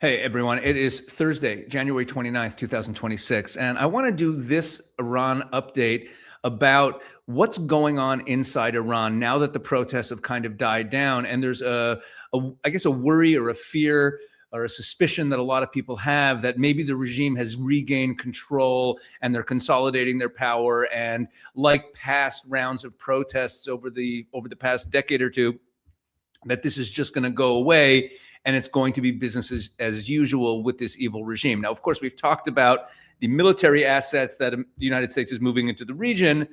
Hey everyone, it is Thursday, January 29th, 2026, and I want to do this Iran update about what's going on inside Iran now that the protests have kind of died down, and there's I guess a worry or a fear or a suspicion that a lot of people have that maybe the regime has regained control and they're consolidating their power, and like past rounds of protests over the past decade or two, that this is just going to go away and it's going to be business as usual with this evil regime. Now, of course, we've talked about the military assets that the United States is moving into the region,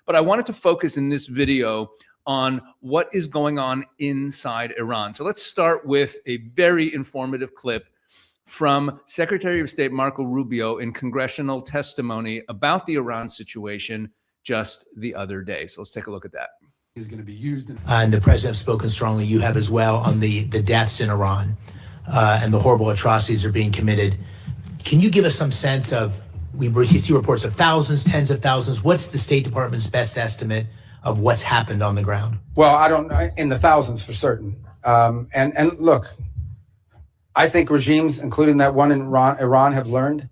but I wanted to focus in this video on what is going on inside Iran. So let's start with a very informative clip from Secretary of State Marco Rubio in congressional testimony about the Iran situation just the other day. So let's take a look at that. Is going to be used. And the president has spoken strongly, you have as well, on the deaths in Iran and the horrible atrocities that are being committed. Can you give us some sense of, we see reports of thousands, tens of thousands. What's the State Department's best estimate of what's happened on the ground? Well, I don't know, in the thousands for certain. And look, I think regimes, including that one in Iran, have learned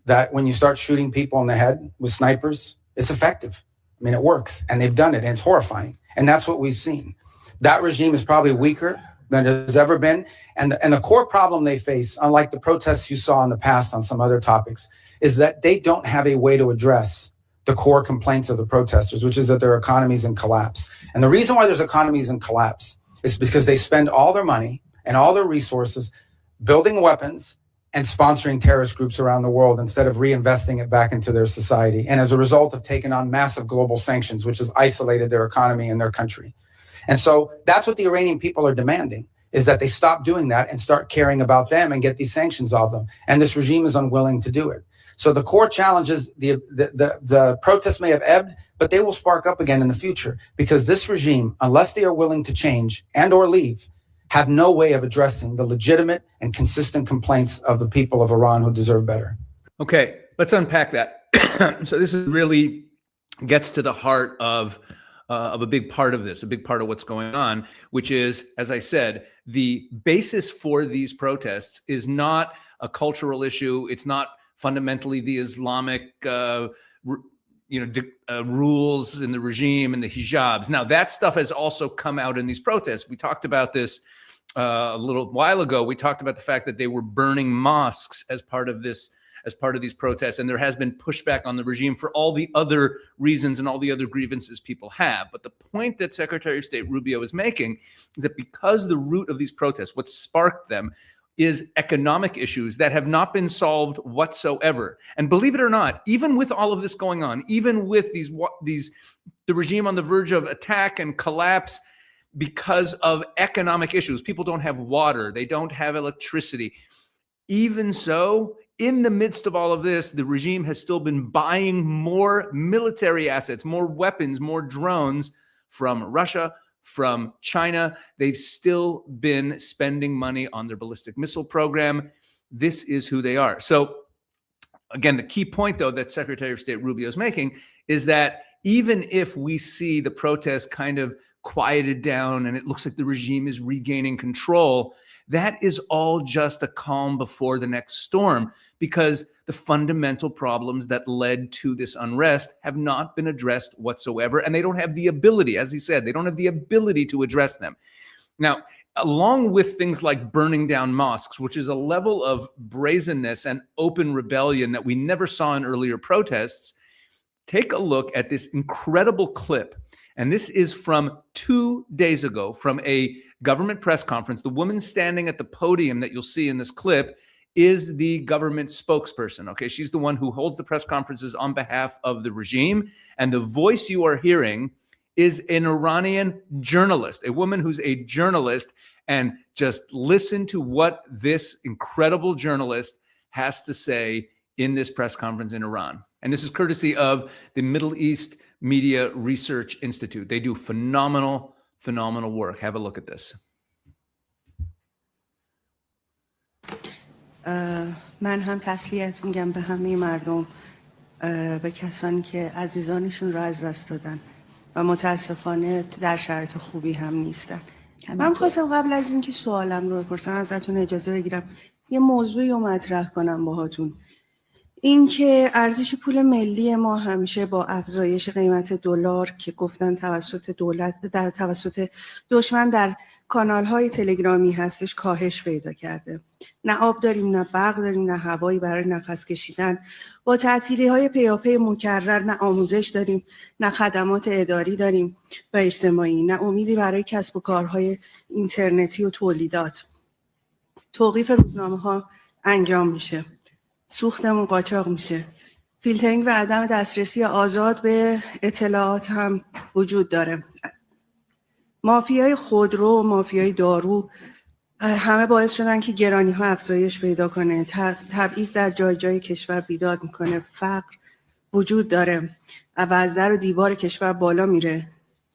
that when you start shooting people in the head with snipers, it's effective. I mean, it works, and they've done it, and it's horrifying. And that's what we've seen. That regime is probably weaker than it has ever been. And the core problem they face, unlike the protests you saw in the past on some other topics, is that they don't have a way to address the core complaints of the protesters, which is that their economy is in collapse. And the reason why there's economies in collapse is because they spend all their money and all their resources building weapons and sponsoring terrorist groups around the world instead of reinvesting it back into their society. And as a result have taken on massive global sanctions, which has isolated their economy and their country. And so that's what the Iranian people are demanding, is that they stop doing that and start caring about them and get these sanctions off them. And this regime is unwilling to do it. So the core challenge is the protests may have ebbed, but they will spark up again in the future, because this regime, unless they are willing to change and or leave, have no way of addressing the legitimate and consistent complaints of the people of Iran who deserve better. Okay, let's unpack that. So this is really gets to the heart of a big part of this, a big part of what's going on, which is, as I said, the basis for these protests is not a cultural issue. It's not fundamentally the Islamic rules in the regime and the hijabs. Now, that stuff has also come out in these protests. We talked about this a little while ago. We talked about the fact that they were burning mosques as part of this, as part of these protests. And there has been pushback on the regime for all the other reasons and all the other grievances people have. But the point that Secretary of State Rubio is making is that because the root of these protests, what sparked them, is economic issues that have not been solved whatsoever. And believe it or not, even with all of this going on, even with the regime on the verge of attack and collapse because of economic issues, people don't have water, they don't have electricity. Even so, in the midst of all of this, the regime has still been buying more military assets, more weapons, more drones from Russia, from China. They've still been spending money on their ballistic missile program. This is who they are. So again, the key point, though, that Secretary of State Rubio is making is that even if we see the protests kind of quieted down and it looks like the regime is regaining control, that is all just a calm before the next storm, because the fundamental problems that led to this unrest have not been addressed whatsoever. And they don't have the ability, as he said, they don't have the ability to address them. Now, along with things like burning down mosques, which is a level of brazenness and open rebellion that we never saw in earlier protests, take a look at this incredible clip. And this is from 2 days ago from a government press conference. The woman standing at the podium that you'll see in this clip is the government spokesperson. Okay, she's the one who holds the press conferences on behalf of the regime. And the voice you are hearing is an Iranian journalist, a woman who's a journalist. And just listen to what this incredible journalist has to say in this press conference in Iran. And this is courtesy of the Middle East Media Research Institute. They do phenomenal, phenomenal work. Have a look at this. من هم تسلیت میگم به همه مردم، به کسانی که عزیزانشون را از دست دادن و متاسفانه در شرایط خوبی هم نیستن. من خواستم قبل از اینکه سوالم رو بپرسم ازتون اجازه بگیرم یه موضوعی رو مطرح کنم باهاتون. این که ارزش پول ملی ما همیشه با افزایش قیمت دلار که گفتن توسط دولت توسط دشمن در کانال‌های تلگرامی هستش کاهش پیدا کرده. نه آب داریم، نه برق داریم، نه هوایی برای نفس کشیدن. با تعطیلی‌های پیاپی مکرر نه آموزش داریم، نه خدمات اداری داریم و اجتماعی، نه امیدی برای کسب و کارهای اینترنتی و تولیدات. توقیف روزنامه‌ها انجام میشه. سوختمون قاچاق میشه. فیلترینگ و عدم دسترسی آزاد به اطلاعات هم وجود داره. مافیای خودرو و مافیای دارو همه باعث شدن که گرانی ها افزایش پیدا کنه. تبعیض در جای جای کشور بیداد میکنه. فقر وجود داره و از در و دیوار کشور بالا میره.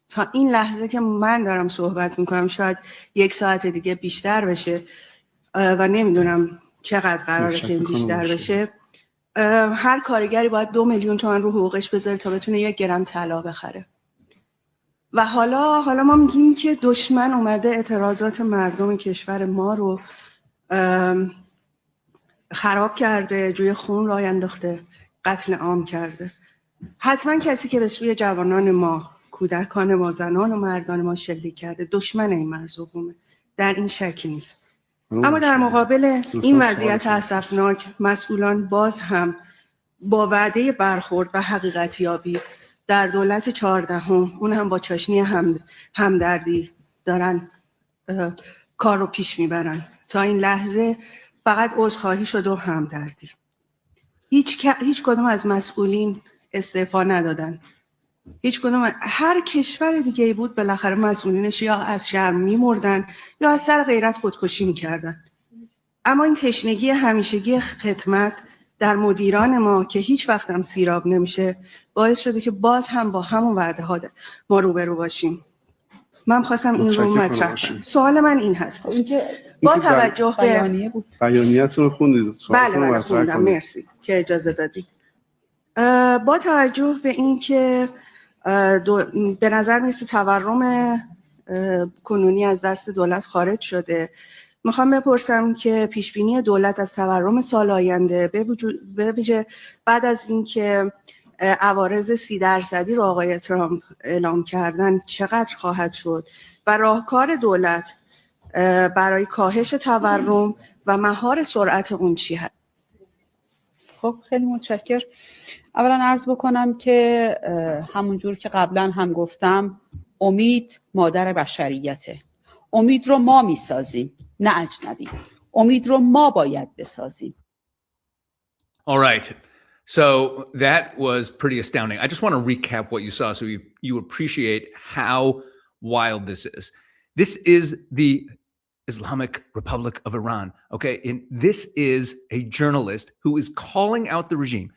تا این لحظه که من دارم صحبت میکنم شاید 1 ساعت دیگه بیشتر بشه و نمیدونم چقدر قراره که این بیشتر بشه. هر کارگری باید 2 میلیون تومان رو حقوقش بذاره تا بتونه 1 گرم طلا بخره. و حالا ما میگیم که دشمن اومده اعتراضات مردم کشور ما رو خراب کرده، جوی خون راه انداخته، قتل عام کرده. حتما کسی که به سوی جوانان ما، کودکان ما، زنان و مردان ما شلیک کرده دشمن این مرز و بومه. در این شکی نیست. اما در مقابل این وضعیت اسفناک مسئولان باز هم با وعده برخورد و حقیقتیابی در دولت 14 اون هم با چاشنی همدردی دارن کار رو پیش میبرن. تا این لحظه فقط عذرخواهی شد و همدردی. هیچ کدوم از مسئولین استعفا ندادن. هیچ کدوم. هر کشور دیگه ای بود بالاخره مسئولینش یا از شرم میمردن یا از سر غیرت خودکشی میکردن. اما این تشنگی همیشگی خدمت در مدیران ما که هیچ وقت هم سیراب نمیشه باعث شده که باز هم با همون وعده ها ما روبرو باشیم. من خواستم این رو مطرح کنم. سوال من این هست. با توجه به بیانیه‌تون رو خوندید. بله خوندم. مرسی که اجازه دادید. با توجه به این که به نظر میرسه تورم کنونی از دست دولت خارج شده، میخوام بپرسم که پیشبینی دولت از تورم سال آینده به ویژه بعد از اینکه عوارض 30% رو آقای ترامپ اعلام کردن چقدر خواهد شد و راهکار دولت برای کاهش تورم و مهار سرعت اون چی هست؟ خب خیلی متشکرم. اولا عرض بکنم که همونجور که قبلا هم گفتم امید مادر بشریته. امید رو ما میسازیم نه اجنبی. امید رو ما باید بسازیم. All right. So that was pretty astounding. I just want to recap what you saw so you appreciate how wild this is. This is the Islamic Republic of Iran, okay? And this is a journalist who is calling out the regime,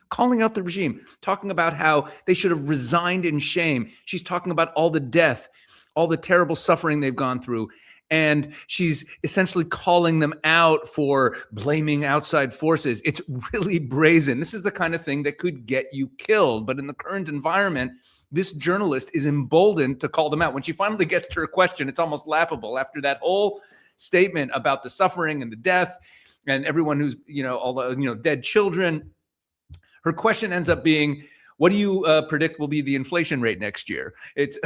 talking about how they should have resigned in shame. She's talking about all the death, all the terrible suffering they've gone through. And she's essentially calling them out for blaming outside forces. It's really brazen. This is the kind of thing that could get you killed. But in the current environment, this journalist is emboldened to call them out. When she finally gets to her question, it's almost laughable. After that whole statement about the suffering and the death and everyone who's, all the, dead children, her question ends up being, what do you predict will be the inflation rate next year? It's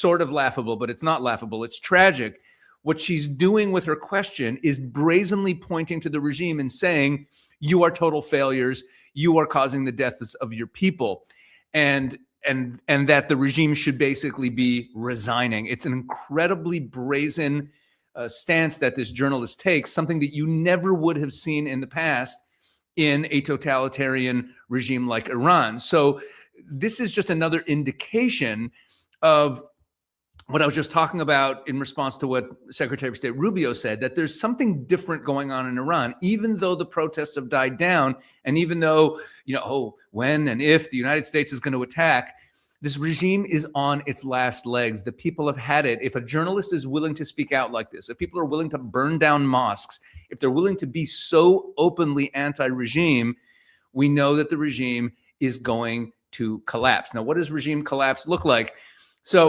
sort of laughable, but it's not laughable. It's tragic. What she's doing with her question is brazenly pointing to the regime and saying, you are total failures. You are causing the deaths of your people. And that the regime should basically be resigning. It's an incredibly brazen stance that this journalist takes, something that you never would have seen in the past in a totalitarian regime like Iran. So this is just another indication of what I was just talking about in response to what Secretary of State Rubio said, that there's something different going on in Iran, even though the protests have died down, and even though, when and if the United States is going to attack, this regime is on its last legs. The people have had it. If a journalist is willing to speak out like this, if people are willing to burn down mosques, if they're willing to be so openly anti-regime, we know that the regime is going to collapse. Now, what does regime collapse look like? So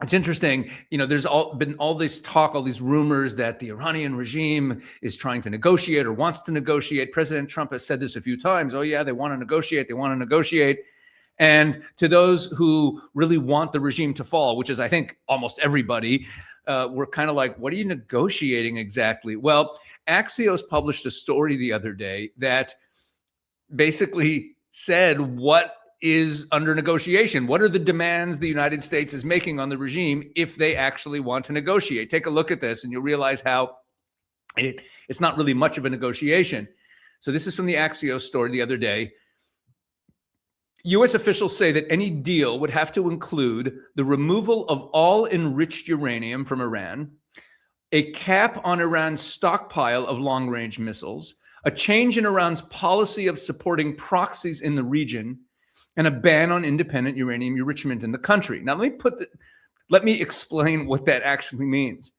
it's interesting, there's been all this talk, all these rumors that the Iranian regime is trying to negotiate or wants to negotiate. President Trump has said this a few times. Oh, yeah, they want to negotiate. They want to negotiate. And to those who really want the regime to fall, which is, I think, almost everybody, we're kind of like, what are you negotiating exactly? Well, Axios published a story the other day that basically said what is under negotiation. What are the demands the United States is making on the regime if they actually want to negotiate? Take a look at this and you'll realize how it's not really much of a negotiation. So this is from the Axios story the other day. U.S. officials say that any deal would have to include the removal of all enriched uranium from Iran, a cap on Iran's stockpile of long-range missiles, a change in Iran's policy of supporting proxies in the region, and a ban on independent uranium enrichment in the country. Now, let me explain what that actually means.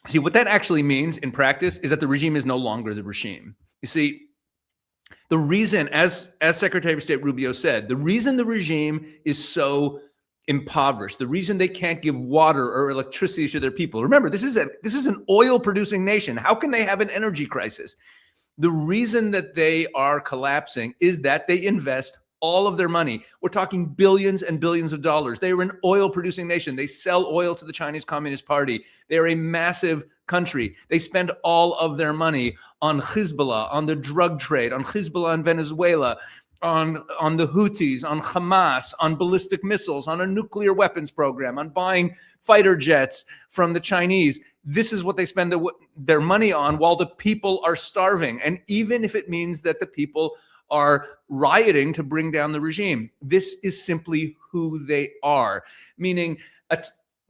See, what that actually means in practice is that the regime is no longer the regime. You see, the reason, as Secretary of State Rubio said, the reason the regime is so impoverished, the reason they can't give water or electricity to their people. Remember, this is an oil-producing nation. How can they have an energy crisis? The reason that they are collapsing is that they invest all of their money. We're talking billions and billions of dollars. They are an oil-producing nation. They sell oil to the Chinese Communist Party. They are a massive country. They spend all of their money on Hezbollah, on the drug trade, on Hezbollah in Venezuela, on the Houthis, on Hamas, on ballistic missiles, on a nuclear weapons program, on buying fighter jets from the Chinese. This is what they spend their money on while the people are starving. And even if it means that the people are rioting to bring down the regime, this is simply who they are. Meaning,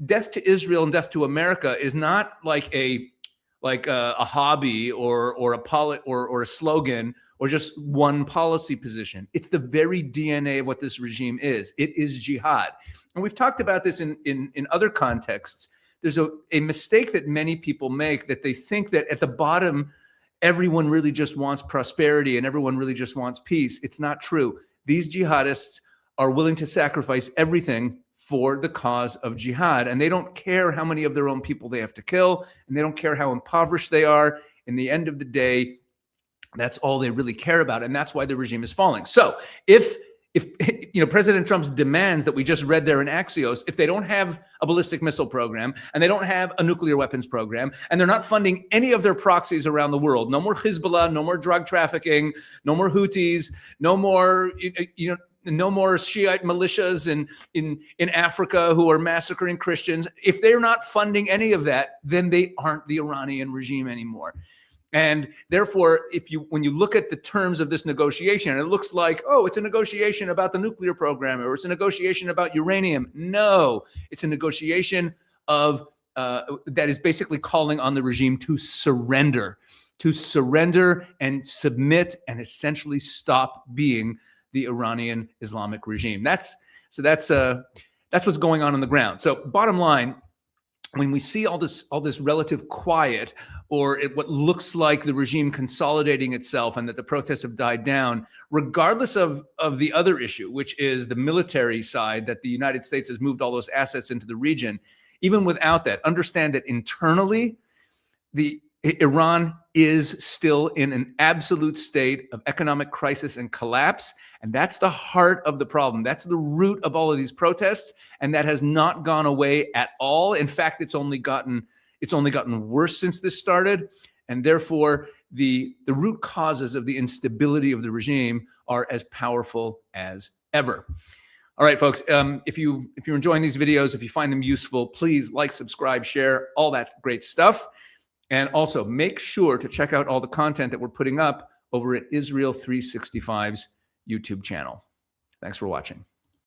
death to Israel and death to America is not like a hobby or a slogan or just one policy position. It's the very DNA of what this regime is. It is jihad. And we've talked about this in other contexts. There's a mistake that many people make, that they think that at the bottom, everyone really just wants prosperity and everyone really just wants peace. It's not true. These jihadists are willing to sacrifice everything for the cause of jihad. And they don't care how many of their own people they have to kill. And they don't care how impoverished they are. In the end of the day, that's all they really care about. And that's why the regime is falling. So if President Trump's demands that we just read there in Axios, if they don't have a ballistic missile program and they don't have a nuclear weapons program and they're not funding any of their proxies around the world, no more Hezbollah, no more drug trafficking, no more Houthis, no more, no more Shiite militias in Africa who are massacring Christians. If they're not funding any of that, then they aren't the Iranian regime anymore. And therefore, when you look at the terms of this negotiation, it looks like, oh, it's a negotiation about the nuclear program or it's a negotiation about uranium. No, it's a negotiation that is basically calling on the regime to surrender and submit and essentially stop being the Iranian Islamic regime. That's what's going on the ground. So bottom line, when we see all this relative quiet, or what looks like the regime consolidating itself and that the protests have died down, regardless of the other issue, which is the military side, that the United States has moved all those assets into the region, even without that, understand that internally, Iran is still in an absolute state of economic crisis and collapse. And that's the heart of the problem. That's the root of all of these protests. And that has not gone away at all. In fact, it's only gotten worse since this started. And therefore, the root causes of the instability of the regime are as powerful as ever. All right, folks, if you're enjoying these videos, if you find them useful, please like, subscribe, share, all that great stuff. And also make sure to check out all the content that we're putting up over at Israel 365's YouTube channel. Thanks for watching.